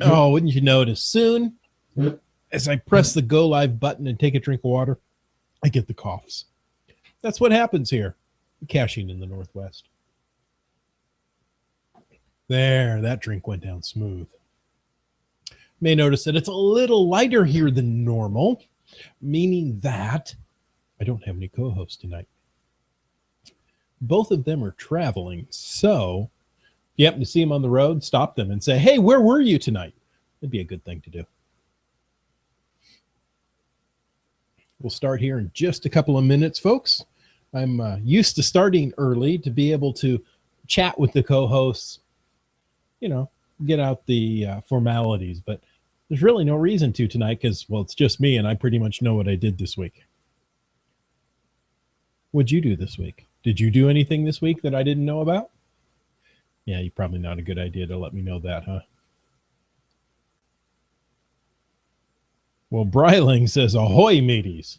Oh, wouldn't you notice? Soon as I press the go live button and take a drink of water, I get the coughs. That's what happens here. Caching in the Northwest. There, that drink went down smooth. You may notice that it's a little lighter here than normal, meaning that I don't have any co-hosts tonight. Both of them are traveling, so if you happen to see them on the road, stop them and say, hey, where were you tonight? That'd be a good thing to do. We'll start here in just a couple of minutes, folks. I'm used to starting early to be able to chat with the co-hosts, you know, get out the formalities, but there's really no reason to tonight because, well, it's just me and I pretty much know what I did this week. What'd you do this week? Did you do anything this week that I didn't know about? Yeah, you're probably not a good idea to let me know that, huh? Well, Bryling says, ahoy, mateys.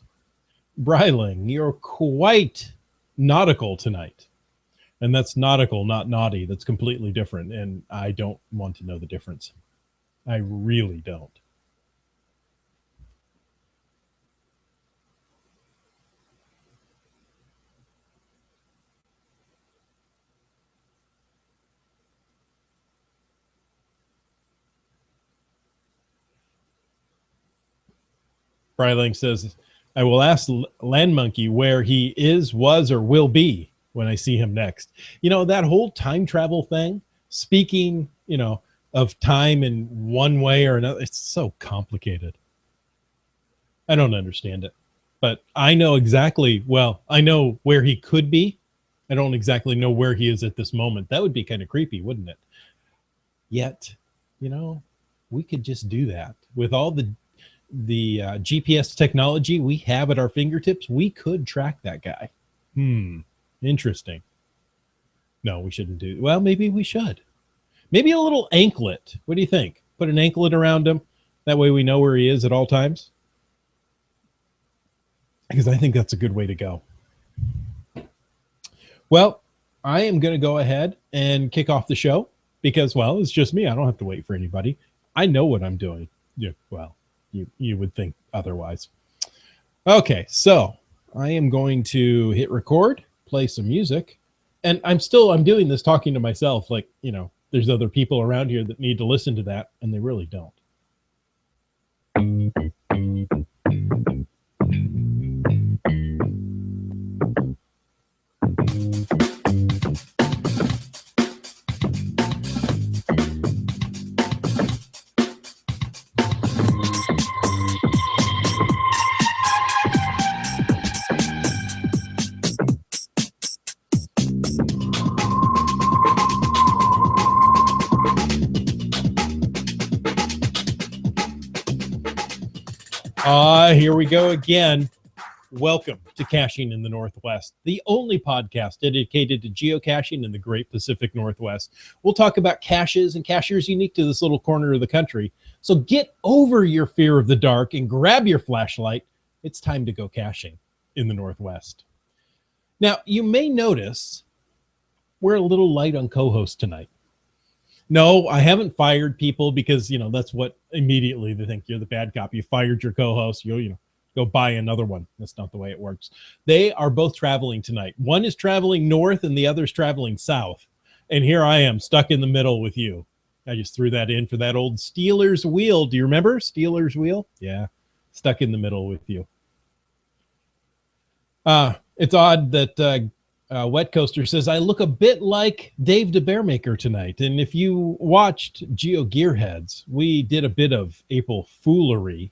Bryling, you're quite nautical tonight. And that's nautical, not naughty. That's completely different. And I don't want to know the difference. I really don't. Bryling says, I will ask Land Monkey where he is, was, or will be when I see him next. You know, that whole time travel thing, speaking, you know, of time in one way or another, it's so complicated. I don't understand it. But I know exactly, well, I know where he could be. I don't exactly know where he is at this moment. That would be kind of creepy, wouldn't it? Yet, you know, we could just do that. With all the GPS technology we have at our fingertips, we could track that guy. Interesting. No, we shouldn't do. Well, maybe we should. Maybe a little anklet. What do you think? Put an anklet around him. That way we know where he is at all times. Because I think that's a good way to go. Well, I am going to go ahead and kick off the show because, well, it's just me. I don't have to wait for anybody. I know what I'm doing. Yeah, well, you would think otherwise. Okay, so I am going to hit record, play some music, and I'm doing this talking to myself like, you know, there's other people around here that need to listen to that, and they really don't. Here we go again. Welcome to Caching in the Northwest, the only podcast dedicated to geocaching in the Great Pacific Northwest. We'll talk about caches and caches unique to this little corner of the country. So get over your fear of the dark and grab your flashlight. It's time to go caching in the Northwest. Now, you may notice we're a little light on co-host tonight. No, I haven't fired people because, you know, that's what immediately they think you're the bad cop. You fired your co-host, you know, go buy another one. That's not the way it works. They are both traveling tonight. One is traveling north and the other is traveling south. And here I am stuck in the middle with you. I just threw that in for that old Steelers wheel. Do you remember Steelers wheel? Yeah, stuck in the middle with you. It's odd that Wet Coaster says, I look a bit like Dave the Bearmaker tonight. And if you watched Geo Gearheads, we did a bit of April foolery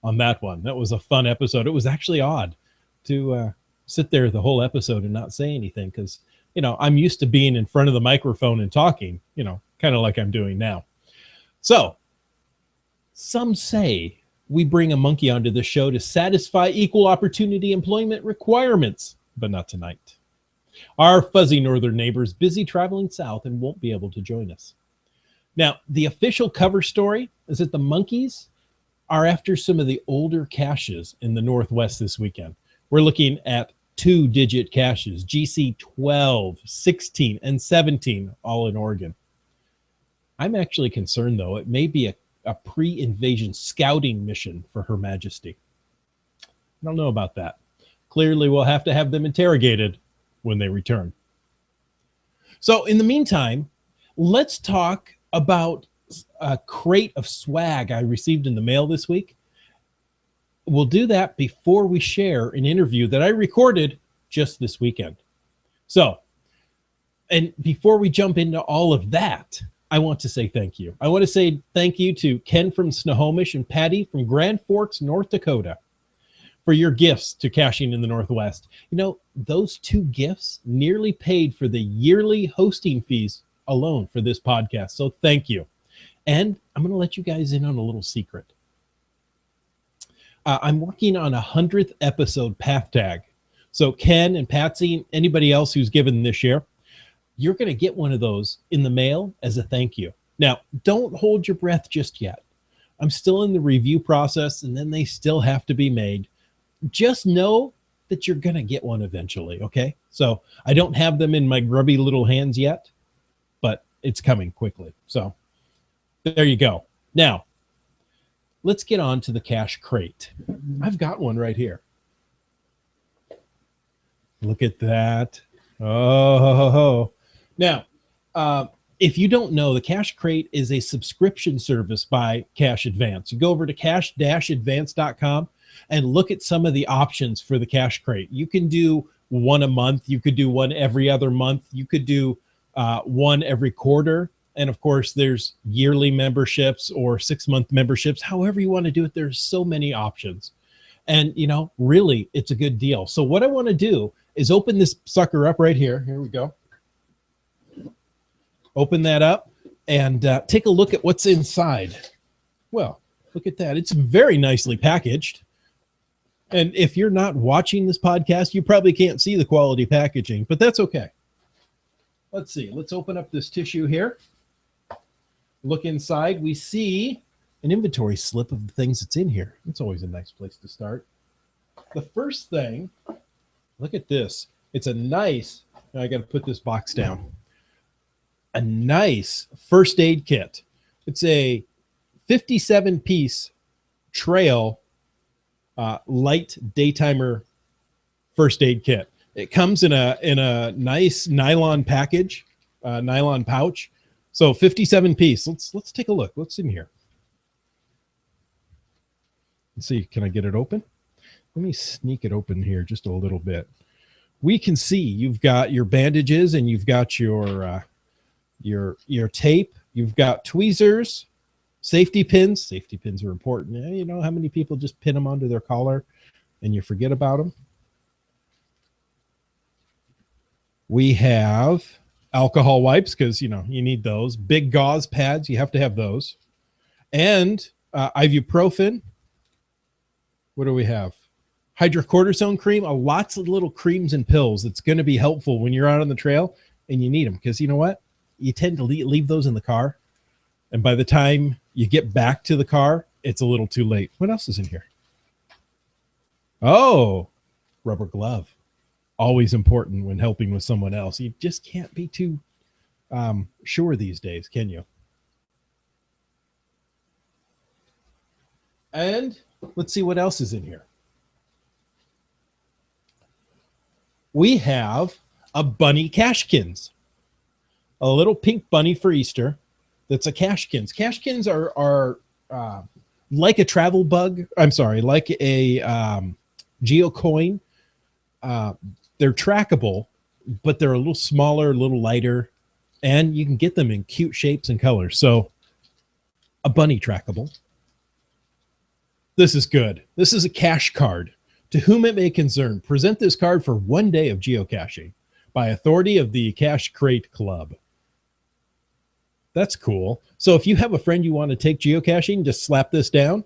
on that one. That was a fun episode. It was actually odd to sit there the whole episode and not say anything because, you know, I'm used to being in front of the microphone and talking, you know, kind of like I'm doing now. So some say we bring a monkey onto the show to satisfy equal opportunity employment requirements, but not tonight. Our fuzzy northern neighbor's busy traveling south and won't be able to join us. Now, the official cover story is that the monkeys are after some of the older caches in the Northwest this weekend. We're looking at 2-digit caches, GC 12, 16, and 17, all in Oregon. I'm actually concerned, though. It may be a pre-invasion scouting mission for Her Majesty. I don't know about that. Clearly, we'll have to have them interrogated when they return. So in the meantime, let's talk about a crate of swag I received in the mail this week. We'll do that before we share an interview that I recorded just this weekend. So, and before we jump into all of that, I want to say thank you. I want to say thank you to Ken from Snohomish and Patty from Grand Forks, North Dakota, for your gifts to Caching in the Northwest. You know, those two gifts nearly paid for the yearly hosting fees alone for this podcast. So thank you. And I'm going to let you guys in on a little secret. I'm working on 100th episode path tag. So Ken and Patsy, anybody else who's given this year, you're going to get one of those in the mail as a thank you. Now, don't hold your breath just yet. I'm still in the review process, and then they still have to be made. Just know that you're going to get one eventually, okay? So I don't have them in my grubby little hands yet, but it's coming quickly. So there you go. Now, let's get on to the cache crate. I've got one right here. Look at that. Oh, now, if you don't know, the Cache Crate is a subscription service by Cache Advance. You go over to cache-advance.com and look at some of the options for the Cache Crate. You can do one a month. You could do one every other month. You could do one every quarter. And of course, there's yearly memberships or 6-month memberships. However you want to do it, there's so many options. And, you know, really, it's a good deal. So what I want to do is open this sucker up right here. Here we go. Open that up and take a look at what's inside. Well, look at that. It's very nicely packaged. And if you're not watching this podcast, you probably can't see the quality packaging, but that's okay. Let's see. Let's open up this tissue here. Look inside. We see an inventory slip of the things that's in here. It's always a nice place to start. The first thing, look at this. It's a nice, I got to put this box down. A nice first aid kit. It's a 57-piece trail light daytimer first aid kit. It comes in a nice nylon package, nylon pouch. So 57 piece. Let's take a look. What's in here? Let's see. Can I get it open? Let me sneak it open here just a little bit. We can see you've got your bandages and you've got your tape. You've got tweezers, safety pins. Safety pins are important. You know how many people just pin them onto their collar and you forget about them? We have alcohol wipes because, you know, you need those. Big gauze pads. You have to have those. And ibuprofen. What do we have? Hydrocortisone cream. Lots of little creams and pills. That's going to be helpful when you're out on the trail and you need them because you know what? You tend to leave those in the car. And by the time you get back to the car, it's a little too late. What else is in here? Oh, rubber glove. Always important when helping with someone else. You just can't be too sure these days, can you? And let's see what else is in here. We have a bunny cashkins. A little pink bunny for Easter. That's a cashkins. Cashkins are like a travel bug. I'm sorry, like a geocoin. They're trackable, but they're a little smaller, a little lighter, and you can get them in cute shapes and colors. So a bunny trackable. This is good. This is a cache card. To whom it may concern, present this card for 1 day of geocaching by authority of the Cache Crate Club. That's cool. So if you have a friend you want to take geocaching, just slap this down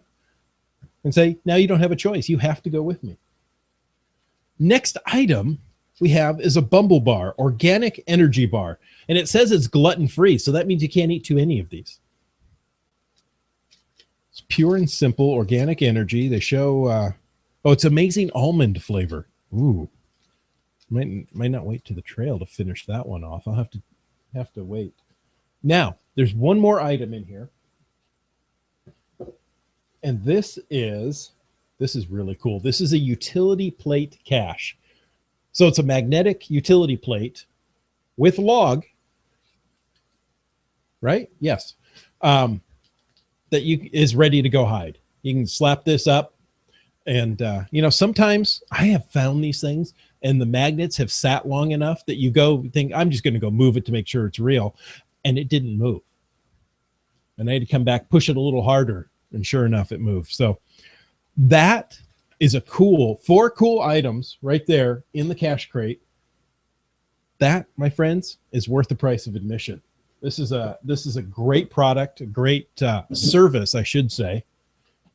and say, now you don't have a choice. You have to go with me. Next item we have is a Bumble Bar, organic energy bar. And it says it's gluten-free, so that means you can't eat too many of these. It's pure and simple, organic energy. They show, oh, it's amazing almond flavor. Ooh. Might not wait to the trail to finish that one off. I'll have to wait. Now, There's one more item in here. And this is really cool. This is a utility plate cache. So it's a magnetic utility plate with log, right? Yes. That is ready to go hide. You can slap this up. And, sometimes I have found these things and the magnets have sat long enough that you think, I'm just going to go move it to make sure it's real. And it didn't move. And I had to come back, push it a little harder. And sure enough, it moved. So that is four cool items right there in the cache crate. That, my friends, is worth the price of admission. This is a great product, a great service, I should say,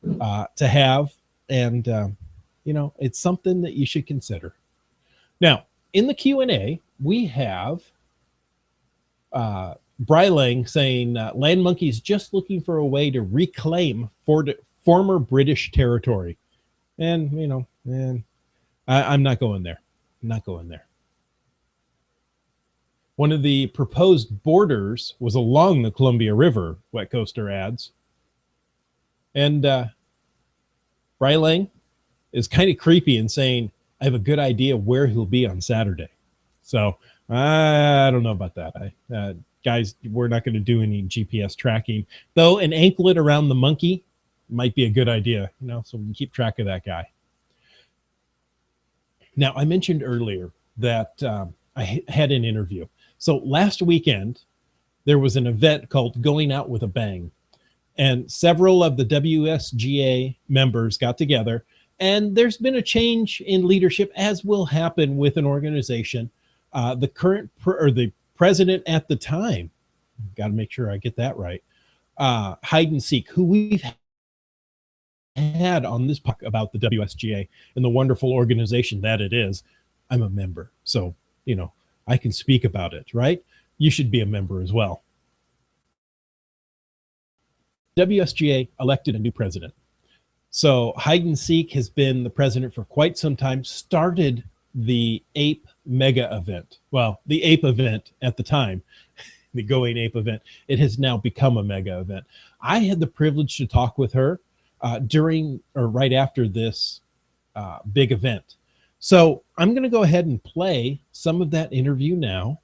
to have. And, it's something that you should consider. Now, in the Q&A, we have Brylang saying, Land Monkey's just looking for a way to reclaim former British territory. And, I'm not going there. I'm not going there. One of the proposed borders was along the Columbia River, Wet Coaster adds. And Brylang is kind of creepy and saying, I have a good idea where he'll be on Saturday. So I don't know about that. Guys, we're not going to do any GPS tracking, though an anklet around the monkey might be a good idea, so we can keep track of that guy. Now, I mentioned earlier that I had an interview. So last weekend, there was an event called Going Out with a Bang. And several of the WSGA members got together. And there's been a change in leadership, as will happen with an organization. The president at the time, got to make sure I get that right, Hide and Seek, who we've had on this podcast about the WSGA and the wonderful organization that it is. I'm a member, so I can speak about it, right? You should be a member as well. WSGA elected a new president. So Hide and Seek has been the president for quite some time, started the Ape mega event. Well, the Ape event at the time, the Going Ape event, it has now become a mega event. I had the privilege to talk with her during or right after this big event. So I'm going to go ahead and play some of that interview now.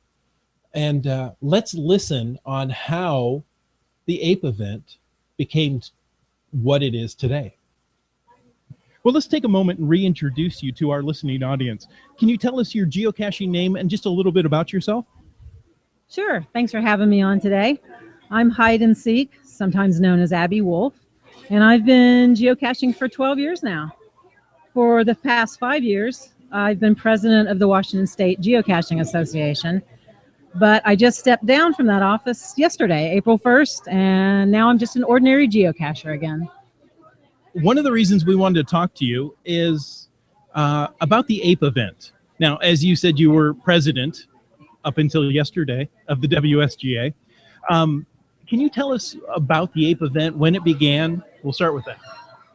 And let's listen on how the Ape event became what it is today. Well, let's take a moment and reintroduce you to our listening audience. Can you tell us your geocaching name and just a little bit about yourself? Sure. Thanks for having me on today. I'm Hide and Seek, sometimes known as Abby Wolf, and I've been geocaching for 12 years now. For the past 5 years, I've been president of the Washington State Geocaching Association, but I just stepped down from that office yesterday, April 1st, and now I'm just an ordinary geocacher again. One of the reasons we wanted to talk to you is about the Ape event. Now, as you said, you were president up until yesterday of the WSGA. Can you tell us about the Ape event, when it began? We'll start with that.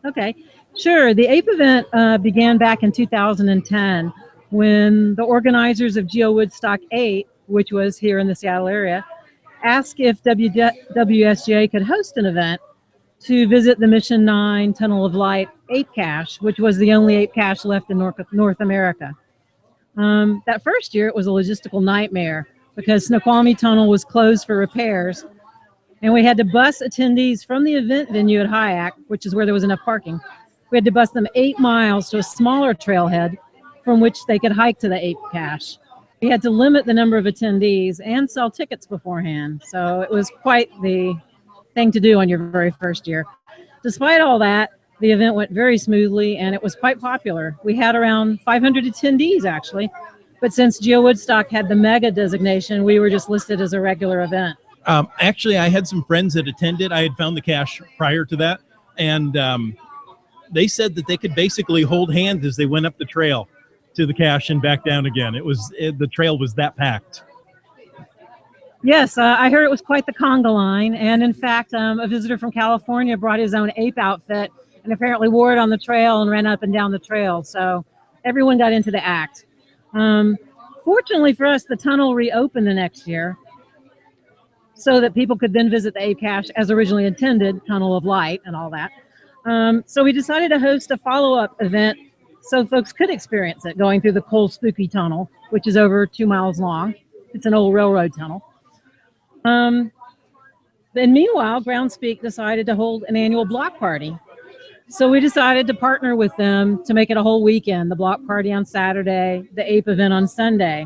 Okay, sure. The Ape event began back in 2010 when the organizers of Geo Woodstock 8, which was here in the Seattle area, asked if WSGA could host an event to visit the Mission 9 Tunnel of Light ape cache, which was the only ape cache left in North America. That first year, it was a logistical nightmare because Snoqualmie Tunnel was closed for repairs, and we had to bus attendees from the event venue at Hyack, which is where there was enough parking. We had to bus them 8 miles to a smaller trailhead from which they could hike to the ape cache. We had to limit the number of attendees and sell tickets beforehand, so it was quite the thing to do on your very first year. Despite all that, the event went very smoothly and it was quite popular. We had around 500 attendees actually, but since Geo Woodstock had the mega designation, we were just listed as a regular event. Actually, I had some friends that attended. I had found the cache prior to that, and they said that they could basically hold hands as they went up the trail to the cache and back down again. The trail was that packed. Yes, I heard it was quite the conga line, and in fact, a visitor from California brought his own ape outfit and apparently wore it on the trail and ran up and down the trail, so everyone got into the act. Fortunately for us, the tunnel reopened the next year, so that people could then visit the Ape Cache as originally intended, Tunnel of Light and all that. So we decided to host a follow-up event so folks could experience it, going through the Coal Spooky Tunnel, which is over 2 miles long. It's an old railroad tunnel. Then meanwhile, Groundspeak decided to hold an annual block party. So we decided to partner with them to make it a whole weekend, the block party on Saturday, the Ape event on Sunday,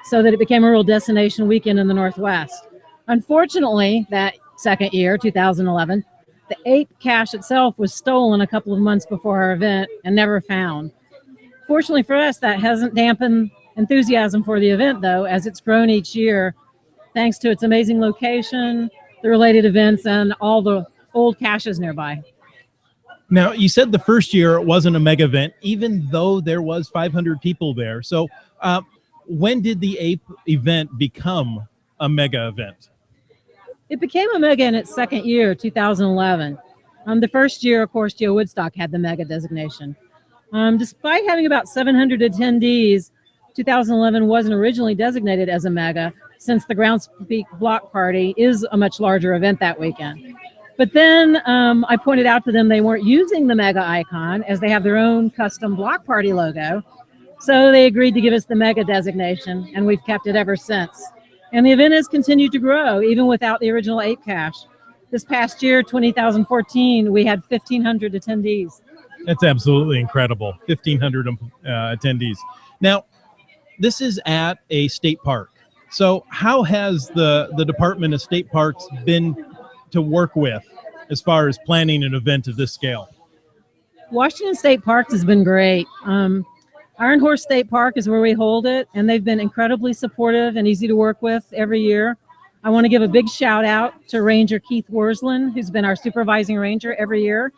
so that it became a real destination weekend in the Northwest. Unfortunately, that second year, 2011, the Ape Cache itself was stolen a couple of months before our event and never found. Fortunately for us, that hasn't dampened enthusiasm for the event, though, as it's grown each year thanks to its amazing location, the related events, and all the old caches nearby. Now, you said the first year it wasn't a mega event, even though there was 500 people there. So when did the Ape event become a mega event? It became a mega in its second year, 2011. The first year, of course, Geo Woodstock had the mega designation. Despite having about 700 attendees, 2011 wasn't originally designated as a mega, since the Groundspeak block party is a much larger event that weekend. But then I pointed out to them they weren't using the mega icon, as they have their own custom block party logo. So they agreed to give us the mega designation, and we've kept it ever since. And the event has continued to grow, even without the original Ape Cache. This past year, 2014, we had 1,500 attendees. That's absolutely incredible, 1,500 attendees. Now, this is at a state park. So how has the Department of State Parks been to work with as far as planning an event of this scale? Washington State Parks has been great. Iron Horse State Park is where we hold it, and they've been incredibly supportive and easy to work with every year. I want to give a big shout out to Ranger Keith Worsland, who's been our supervising ranger every year.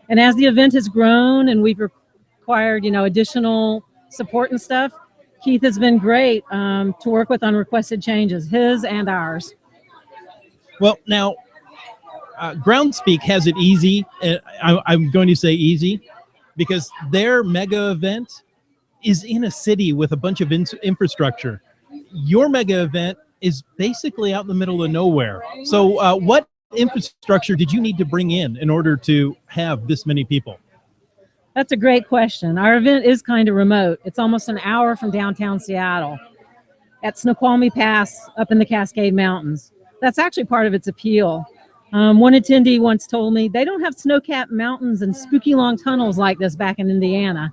And as the event has grown and we've required, additional support and stuff, Keith has been great to work with on requested changes, his and ours. Well, now, Groundspeak has it easy. I'm going to say easy because their mega event is in a city with a bunch of infrastructure. Your mega event is basically out in the middle of nowhere. So what infrastructure did you need to bring in order to have this many people? That's a great question. Our event is kind of remote. It's almost an hour from downtown Seattle at Snoqualmie Pass up in the Cascade Mountains. That's actually part of its appeal. One attendee once told me they don't have snow-capped mountains and spooky long tunnels like this back in Indiana.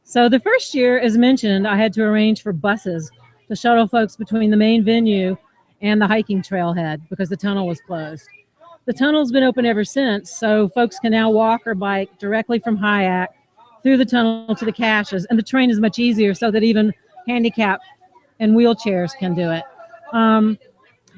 So the first year, as mentioned, I had to arrange for buses to shuttle folks between the main venue and the hiking trailhead because the tunnel was closed. The tunnel's been open ever since, so folks can now walk or bike directly from Hyack through the tunnel to the caches, and the terrain is much easier so that even handicapped and wheelchairs can do it.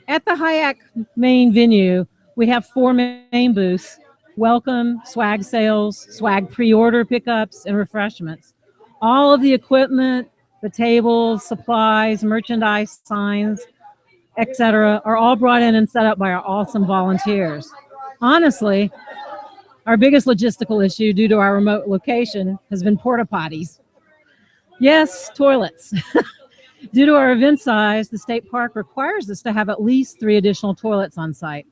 At the Hyack main venue, we have 4 main booths: welcome, swag sales, swag pre-order pickups, and refreshments. All of the equipment, the tables, supplies, merchandise, signs, etc., are all brought in and set up by our awesome volunteers. Honestly, our biggest logistical issue due to our remote location has been porta potties. Yes, toilets. Due to our event size, the state park requires us to have at least 3 additional toilets on site.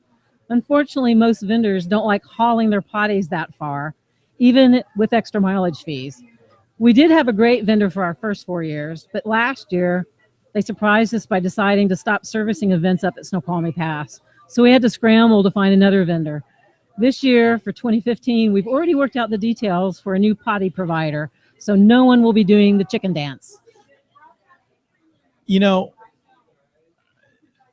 Unfortunately, most vendors don't like hauling their potties that far, even with extra mileage fees. We did have a great vendor for our first 4 years, but last year, they surprised us by deciding to stop servicing events up at Snoqualmie Pass. So we had to scramble to find another vendor. This year, for 2015, we've already worked out the details for a new potty provider, so no one will be doing the chicken dance. You know,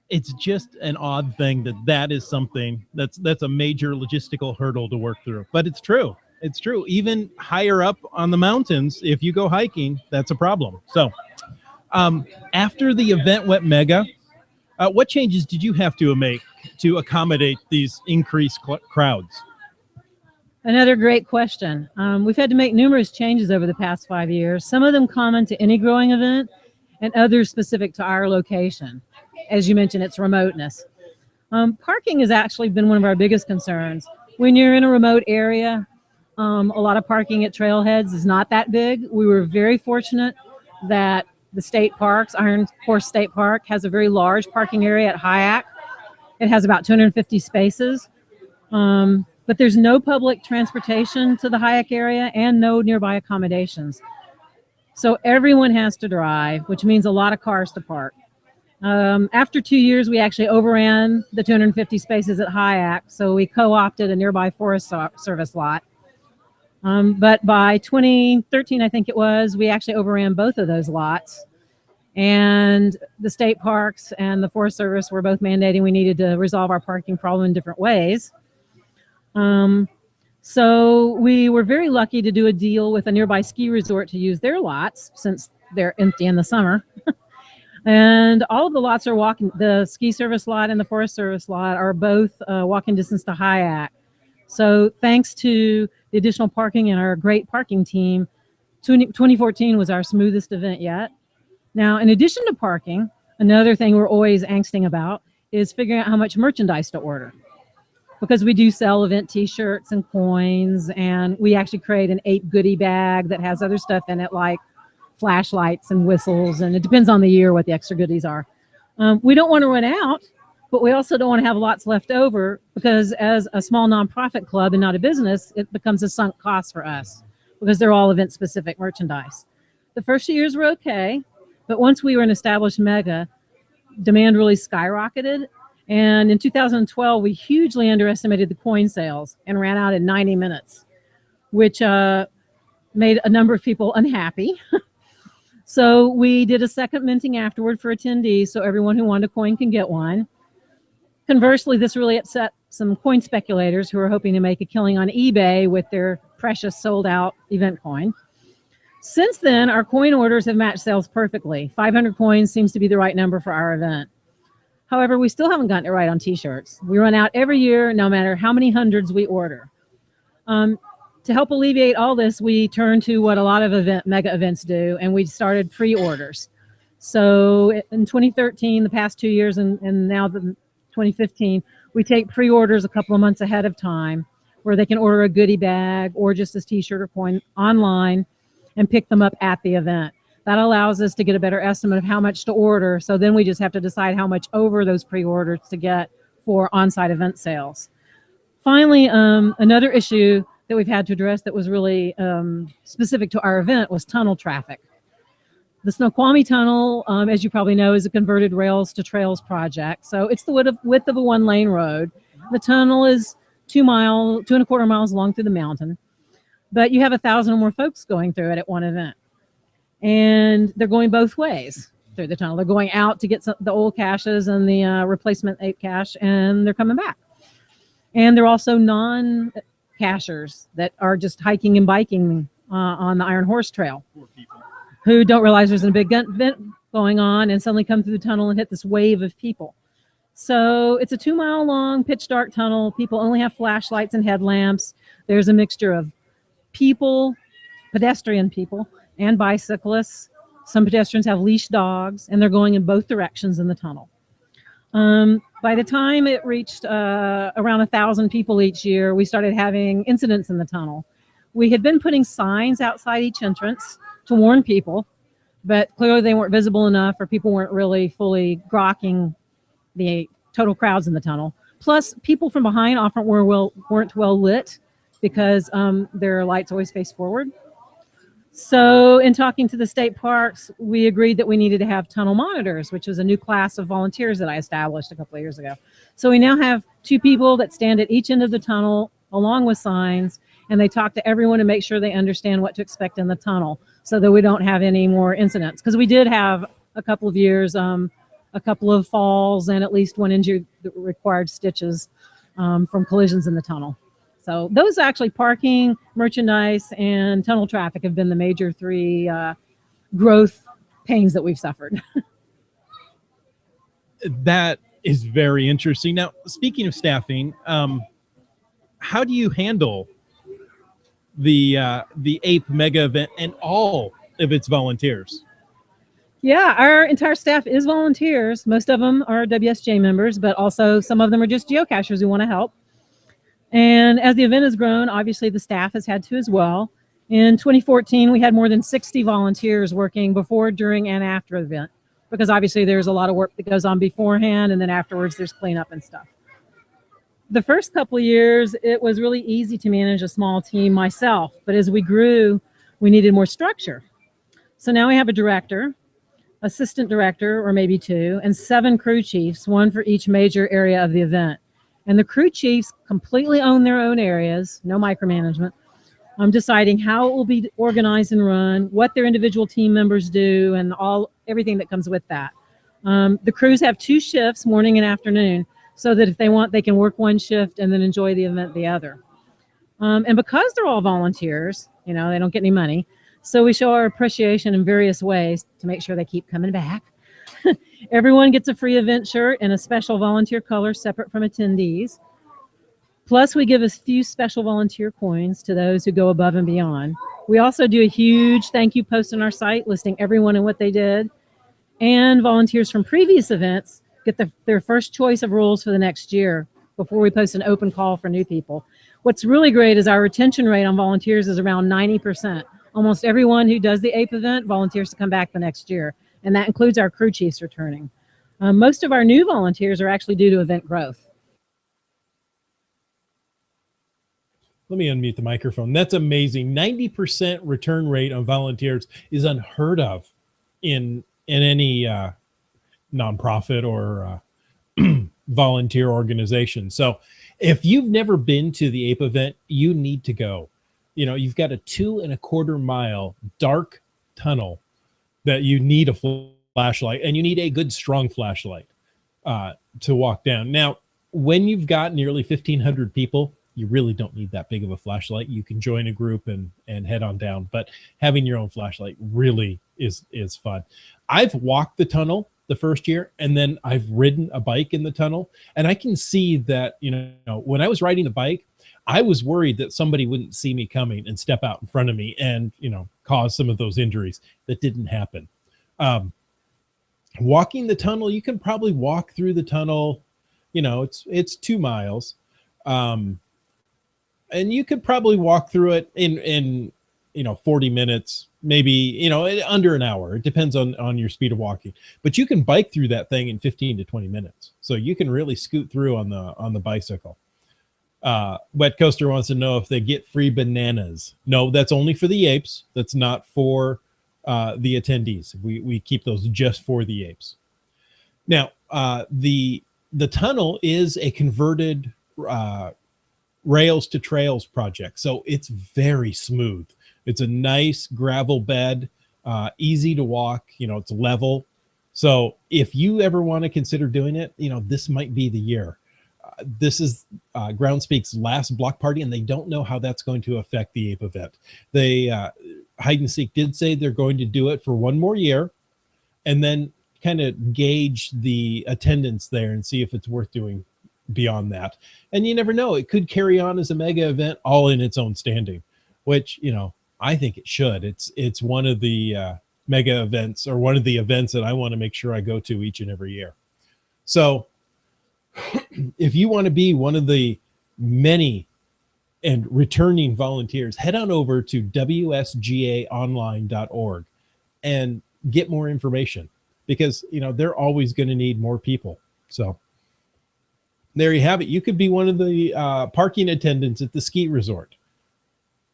it's just an odd thing that is something that's a major logistical hurdle to work through. But it's true. It's true. Even higher up on the mountains, if you go hiking, that's a problem. So after the event went mega, what changes did you have to make to accommodate these increased crowds? Another great question. We've had to make numerous changes over the past 5 years, some of them common to any growing event and others specific to our location. As you mentioned, its remoteness. Parking has actually been one of our biggest concerns. When you're in a remote area, a lot of parking at trailheads is not that big. We were very fortunate that the state parks, Iron Horse State Park, has a very large parking area at Hyack. It has about 250 spaces, but there's no public transportation to the Hayek area and no nearby accommodations. So everyone has to drive, which means a lot of cars to park. After 2 years, we actually overran the 250 spaces at Hayek, so we co-opted a nearby Forest Service lot. But by 2013, I think it was, we actually overran both of those lots. And the state parks and the Forest Service were both mandating we needed to resolve our parking problem in different ways. So we were very lucky to do a deal with a nearby ski resort to use their lots since they're empty in the summer. And all of the lots are walking, the ski service lot and the Forest Service lot are both walking distance to Hayek. So thanks to the additional parking and our great parking team, 2014 was our smoothest event yet. Now, in addition to parking, another thing we're always angsting about is figuring out how much merchandise to order. Because we do sell event t-shirts and coins, and we actually create an ape goodie bag that has other stuff in it like flashlights and whistles, and it depends on the year what the extra goodies are. We don't want to run out, but we also don't want to have lots left over because as a small nonprofit club and not a business, it becomes a sunk cost for us because they're all event-specific merchandise. The first few years were okay, but once we were an established mega, demand really skyrocketed. And in 2012, we hugely underestimated the coin sales and ran out in 90 minutes, which made a number of people unhappy. So we did a second minting afterward for attendees so everyone who wanted a coin can get one. Conversely, this really upset some coin speculators who are hoping to make a killing on eBay with their precious sold out event coin. Since then, our coin orders have matched sales perfectly. 500 coins seems to be the right number for our event. However, we still haven't gotten it right on t-shirts. We run out every year, no matter how many hundreds we order. To help alleviate all this, we turned to what a lot of mega events do, and we started pre-orders. So in 2013, the past 2 years, and now the 2015, we take pre-orders a couple of months ahead of time where they can order a goodie bag or just a t-shirt or coin online and pick them up at the event. That allows us to get a better estimate of how much to order. So then we just have to decide how much over those pre-orders to get for on-site event sales. Finally, another issue that we've had to address that was really specific to our event was tunnel traffic. The Snoqualmie Tunnel, as you probably know, is a converted rails to trails project. So it's the width of a one-lane road. The tunnel is 2.25 miles long through the mountain, but you have 1,000 or more folks going through it at one event. And they're going both ways through the tunnel. They're going out to get the old caches and the replacement ape cache, and they're coming back. And they're also non-cachers that are just hiking and biking on the Iron Horse Trail, who don't realize there's a big event going on and suddenly come through the tunnel and hit this wave of people. So it's a 2-mile long pitch dark tunnel. People only have flashlights and headlamps. There's a mixture of people, pedestrian people, and bicyclists. Some pedestrians have leashed dogs, and they're going in both directions in the tunnel. By the time it reached around 1,000 people each year, we started having incidents in the tunnel. We had been putting signs outside each entrance to warn people, but clearly they weren't visible enough, or people weren't really fully grokking the total crowds in the tunnel. Plus, people from behind often weren't well lit because their lights always face forward. So in talking to the state parks, we agreed that we needed to have tunnel monitors, which was a new class of volunteers that I established a couple of years ago. So we now have 2 people that stand at each end of the tunnel along with signs, and they talk to everyone to make sure they understand what to expect in the tunnel so that we don't have any more incidents. Because we did have a couple of years, a couple of falls and at least 1 injury that required stitches from collisions in the tunnel. So those actually, parking, merchandise, and tunnel traffic have been the major 3 growth pains that we've suffered. That is very interesting. Now, speaking of staffing, how do you handle the APE mega event and all of its volunteers? Yeah, our entire staff is volunteers. Most of them are WSJ members, but also some of them are just geocachers who want to help. And as the event has grown, obviously the staff has had to as well. In 2014, we had more than 60 volunteers working before, during, and after the event, because obviously there's a lot of work that goes on beforehand, and then afterwards there's cleanup and stuff. The first couple of years, it was really easy to manage a small team myself, but as we grew, we needed more structure. So now we have a director, assistant director, or maybe two, and 7 crew chiefs, one for each major area of the event. And the crew chiefs completely own their own areas, no micromanagement. I'm deciding how it will be organized and run, what their individual team members do, and everything that comes with that. The crews have 2 shifts, morning and afternoon, so that if they want, they can work one shift and then enjoy the event the other. And because they're all volunteers, they don't get any money, so we show our appreciation in various ways to make sure they keep coming back. Everyone gets a free event shirt and a special volunteer color separate from attendees. Plus, we give a few special volunteer coins to those who go above and beyond. We also do a huge thank you post on our site listing everyone and what they did. And volunteers from previous events get their first choice of roles for the next year before we post an open call for new people. What's really great is our retention rate on volunteers is around 90%. Almost everyone who does the APE event volunteers to come back the next year, and that includes our crew chiefs returning. Most of our new volunteers are actually due to event growth. Let me unmute the microphone. That's amazing. 90% return rate on volunteers is unheard of in any nonprofit or volunteer organization. So if you've never been to the APE event, you need to go. You've got a 2.25 mile dark tunnel that you need a flashlight, and you need a good strong flashlight to walk down. Now, when you've got nearly 1,500 people, you really don't need that big of a flashlight. You can join a group and head on down, but having your own flashlight really is fun. I've walked the tunnel the first year, and then I've ridden a bike in the tunnel, and I can see that, when I was riding the bike, I was worried that somebody wouldn't see me coming and step out in front of me and, cause some of those injuries. That didn't happen. Walking the tunnel, you can probably walk through the tunnel, it's 2 miles. And you could probably walk through it in 40 minutes, maybe, under an hour. It depends on your speed of walking, but you can bike through that thing in 15 to 20 minutes. So you can really scoot through on the bicycle. Wet Coaster wants to know if they get free bananas. No, that's only for the apes. That's not for the attendees. We keep those just for the apes. Now, the tunnel is a converted rails to trails project, so it's very smooth. It's a nice gravel bed, easy to walk. It's level. So if you ever want to consider doing it, this might be the year. This is Groundspeak's last block party, and they don't know how that's going to affect the APE event. They Hide and Seek did say they're going to do it for one more year, and then kind of gauge the attendance there and see if it's worth doing beyond that. And you never know, it could carry on as a mega event all in its own standing, which I think it should. It's one of the mega events, or one of the events that I want to make sure I go to each and every year. So if you want to be one of the many and returning volunteers, head on over to wsgaonline.org and get more information, because they're always going to need more people. So there you have it. You could be one of the parking attendants at the ski resort.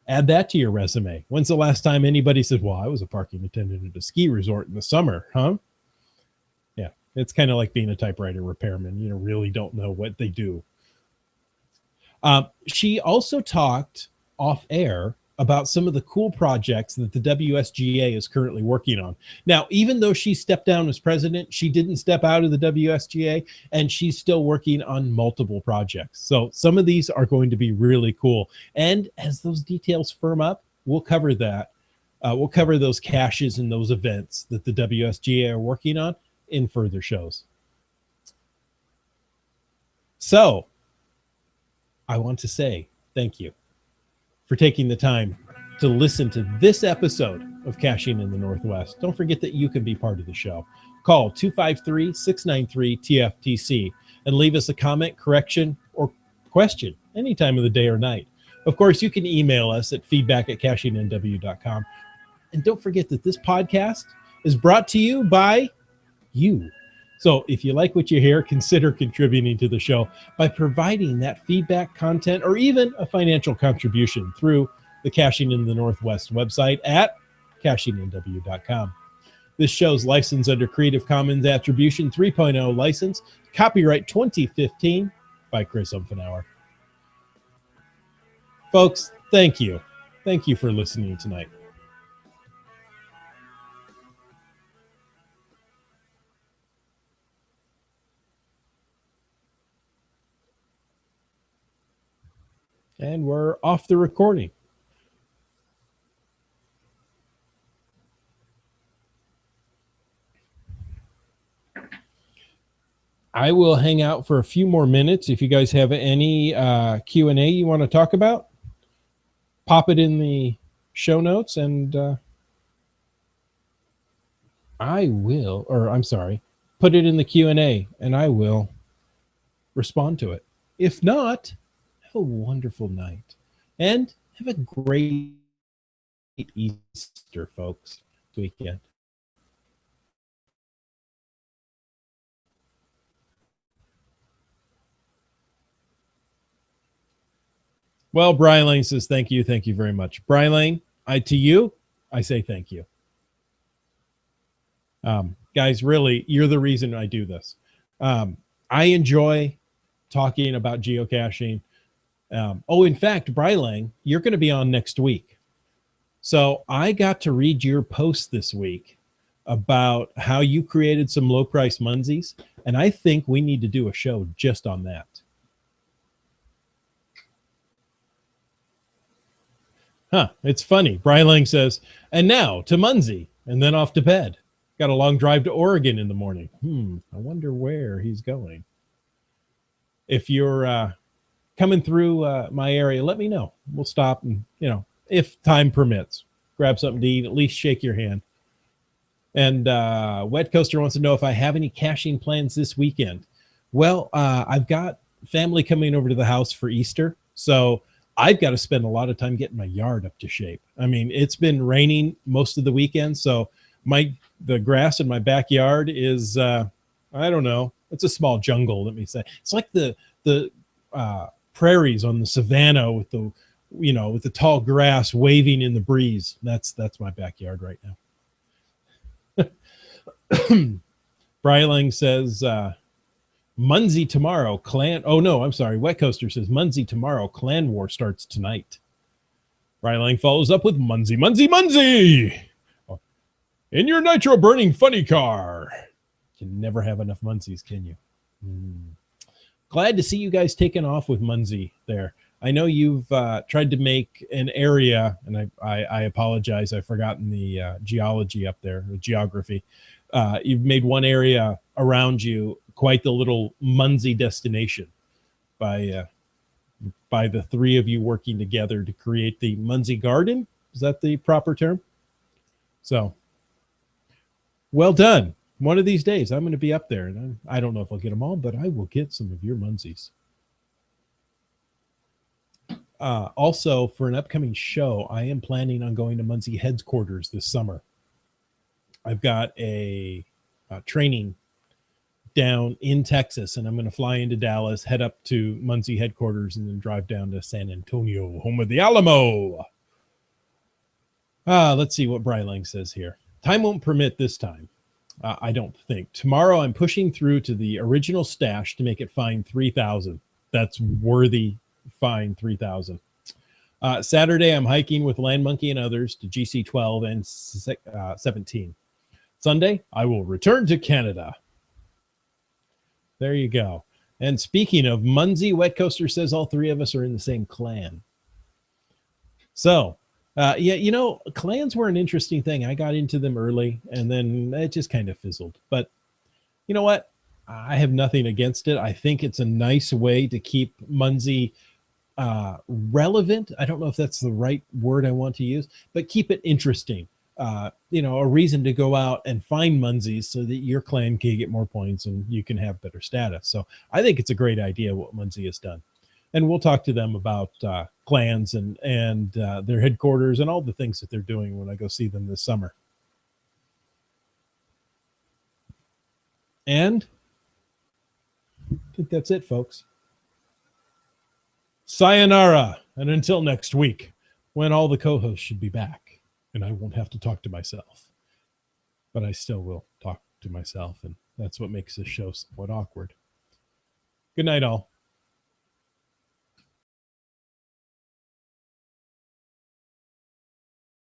Add that to your resume. When's the last time anybody said, well, I was a parking attendant at a ski resort in the summer, huh? Yeah, it's kind of like being a typewriter repairman. Really don't know what they do. She also talked off air about some of the cool projects that the WSGA is currently working on. Now, even though she stepped down as president, she didn't step out of the WSGA, and she's still working on multiple projects. So some of these are going to be really cool. And as those details firm up, we'll cover that. We'll cover those caches and those events that the WSGA are working on in further shows. So I want to say thank you for taking the time to listen to this episode of Caching in the Northwest. Don't forget that you can be part of the show. Call 253-693-TFTC and leave us a comment, correction, or question any time of the day or night. Of course, you can email us at feedback@cachingnw.com. And don't forget that this podcast is brought to you by you. So if you like what you hear, consider contributing to the show by providing that feedback, content, or even a financial contribution through the Caching in the Northwest website at cashingnw.com. This show's licensed under Creative Commons Attribution 3.0 license, copyright 2015 by Chris Umfenauer. Folks, thank you. Thank you for listening tonight. And we're off the recording. I will hang out for a few more minutes. If you guys have any Q&A you want to talk about, pop it in the show notes, and put it in the Q&A, and I will respond to it. If not, have a wonderful night, and have a great Easter, folks, weekend. Well, Brian Lane says, thank you very much. Brian Lane, to you, I say thank you. Guys, really, you're the reason I do this. I enjoy talking about geocaching. In fact, Brian Lane, you're going to be on next week. So I got to read your post this week about how you created some low price munsies, and I think we need to do a show just on that. It's funny. Brian Lang says, and now to Muncie, and then off to bed. Got a long drive to Oregon in the morning. I wonder where he's going. If you're coming through my area, let me know. We'll stop and, if time permits, grab something to eat, at least shake your hand. And Wet Coaster wants to know if I have any caching plans this weekend. Well, I've got family coming over to the house for Easter, so I've got to spend a lot of time getting my yard up to shape. I mean, it's been raining most of the weekend, so the grass in my backyard is, I don't know, it's a small jungle, let me say. It's like the prairies on the savannah with the tall grass waving in the breeze. That's my backyard right now. Brian Lang says, Muncie tomorrow, clan. Oh, no, I'm sorry. Wet Coaster says, Muncie tomorrow, clan war starts tonight. Brian Lang follows up with Muncie. In your nitro burning funny car. You can never have enough Muncies, can you? Glad to see you guys taking off with Muncie there. I know you've tried to make an area, and I apologize. I've forgotten the geology up there, the geography. You've made one area around you quite the little Muncie destination by the three of you working together to create the Muncie Garden. Is that the proper term? So, well done. One of these days, I'm going to be up there, and I don't know if I'll get them all, but I will get some of your Muncies. Also, for an upcoming show, I am planning on going to Muncie headquarters this summer. I've got a training down in Texas, and I'm going to fly into Dallas, head up to Muncie headquarters, and then drive down to San Antonio, home of the Alamo. Let's see what Brian Lang says here. Time won't permit this time. I don't think. Tomorrow I'm pushing through to the original stash to make it fine 3,000. That's worthy fine 3,000. Saturday I'm hiking with Land Monkey and others to GC 12 and 17. Sunday I will return to Canada. There you go. And speaking of Muncie, Wet Coaster says all three of us are in the same clan. So, clans were an interesting thing. I got into them early, and then it just kind of fizzled. But you know what? I have nothing against it. I think it's a nice way to keep Muncie relevant. I don't know if that's the right word I want to use, but keep it interesting. A reason to go out and find Muncies so that your clan can get more points and you can have better status. So I think it's a great idea what Muncie has done. And we'll talk to them about clans and their headquarters and all the things that they're doing when I go see them this summer. And I think that's it, folks. Sayonara. And until next week, when all the co-hosts should be back and I won't have to talk to myself. But I still will talk to myself, and that's what makes this show somewhat awkward. Good night, all.